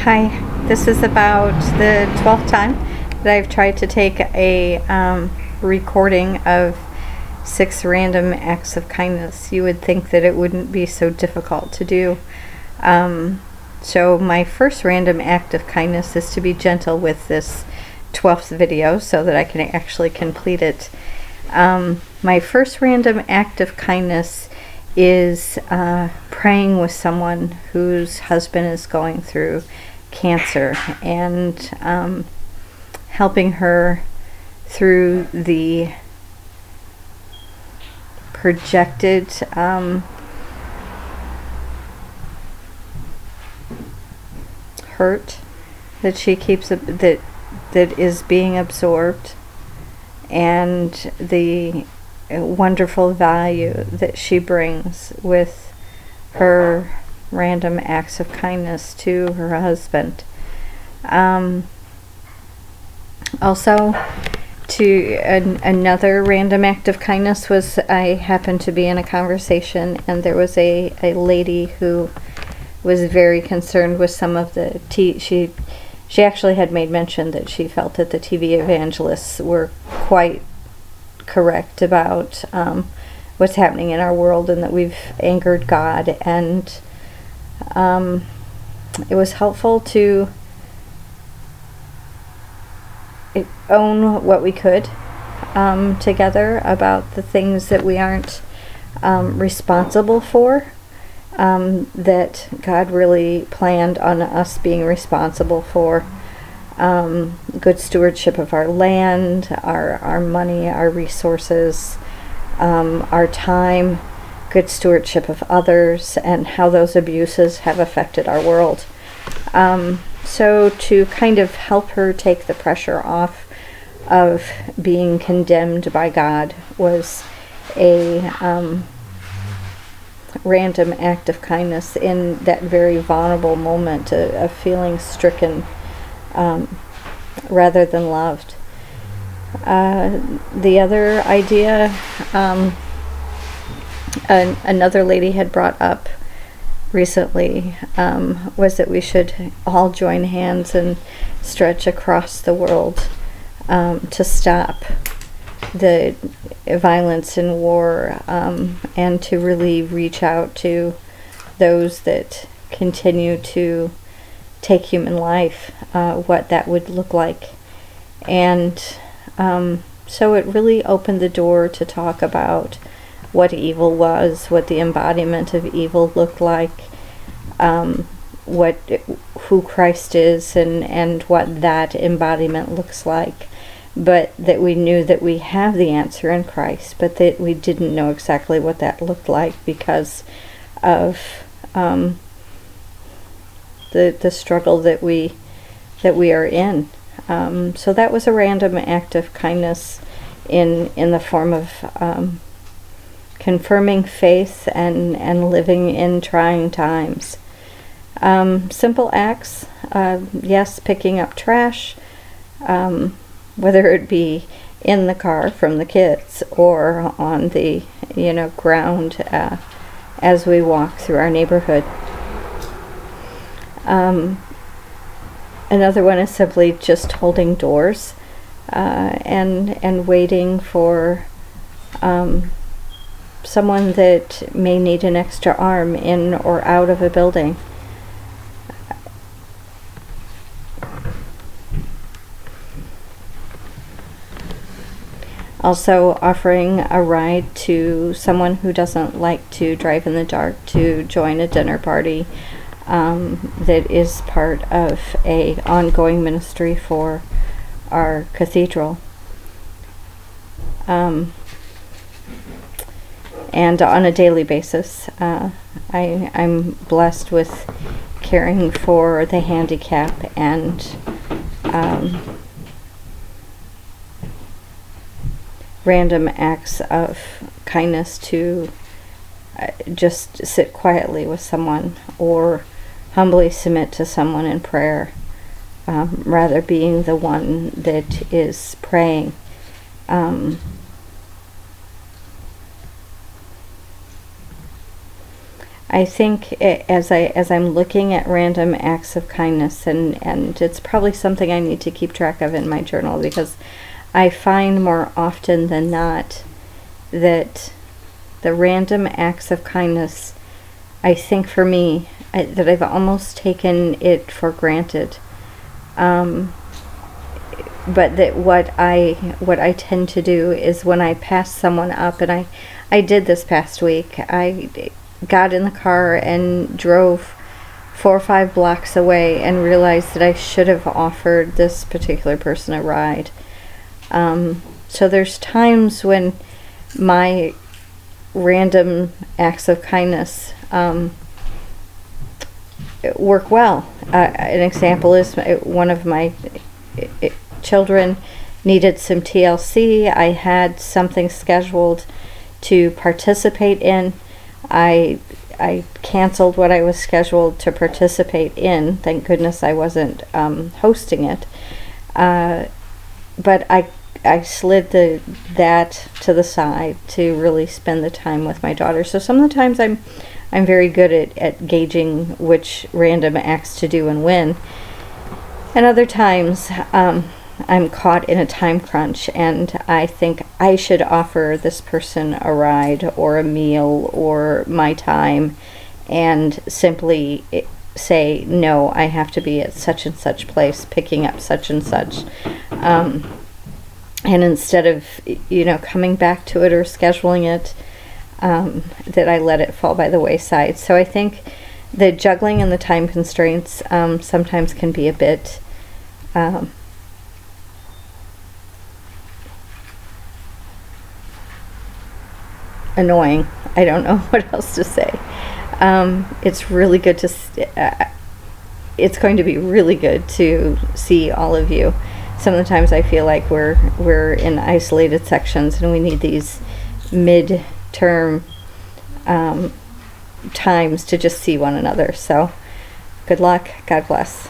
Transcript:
Hi, this is about the 12th time that I've tried to take a recording of 6 random acts of kindness. You would think that it wouldn't be so difficult to do. So my first random act of kindness is to be gentle with this 12th video so that I can actually complete it. My first random act of kindness is praying with someone whose husband is going through cancer and helping her through the projected hurt that she keeps that is being absorbed, and the wonderful value that she brings with her random acts of kindness to her husband. Also, another random act of kindness was I happened to be in a conversation, and there was a lady who was very concerned with some of the she actually had made mention that she felt that the TV evangelists were quite correct about what's happening in our world, and that we've angered God, and it was helpful to own what we could together about the things that we aren't responsible for, that God really planned on us being responsible for. Good stewardship of our land, our money, our resources, our time, good stewardship of others, and how those abuses have affected our world. So to kind of help her take the pressure off of being condemned by God was a random act of kindness in that very vulnerable moment of feeling stricken rather than loved. The other idea another lady had brought up recently was that we should all join hands and stretch across the world to stop the violence and war, and to really reach out to those that continue to take human life, what that would look like. And so it really opened the door to talk about what evil was, what the embodiment of evil looked like, who Christ is, and what that embodiment looks like. But that we knew that we have the answer in Christ, but that we didn't know exactly what that looked like because of the struggle that we are in. So that was a random act of kindness in the form of confirming faith and living in trying times. Simple acts, yes, picking up trash, whether it be in the car from the kids or on the ground as we walk through our neighborhood. Another one is simply just holding doors and waiting for someone that may need an extra arm in or out of a building. Also offering a ride to someone who doesn't like to drive in the dark to join a dinner party that is part of a ongoing ministry for our cathedral. And on a daily basis, I'm blessed with caring for the handicapped and random acts of kindness to just sit quietly with someone or humbly submit to someone in prayer, rather being the one that is praying. I think as I'm looking at random acts of kindness, and it's probably something I need to keep track of in my journal, because I find more often than not that the random acts of kindness, I think for me, that I've almost taken it for granted. But that what I tend to do is when I pass someone up, and I did this past week, I got in the car and drove 4 or 5 blocks away and realized that I should have offered this particular person a ride. So there's times when my random acts of kindness work well. An example is one of my children needed some TLC. I had something scheduled to participate in. I canceled what I was scheduled to participate in. Thank goodness I wasn't hosting it. But I slid that to the side to really spend the time with my daughter. So some of the times I'm very good at gauging which random acts to do and when. And other times I'm caught in a time crunch and I think I should offer this person a ride or a meal or my time, and simply say, no, I have to be at such and such place picking up such and such. And instead of, coming back to it or scheduling it, that I let it fall by the wayside. So I think the juggling and the time constraints sometimes can be a bit annoying. I don't know what else to say. It's really good to it's going to be really good to see all of you. Some of the times I feel like we're in isolated sections and we need these mid-term times to just see one another. So good luck. God bless.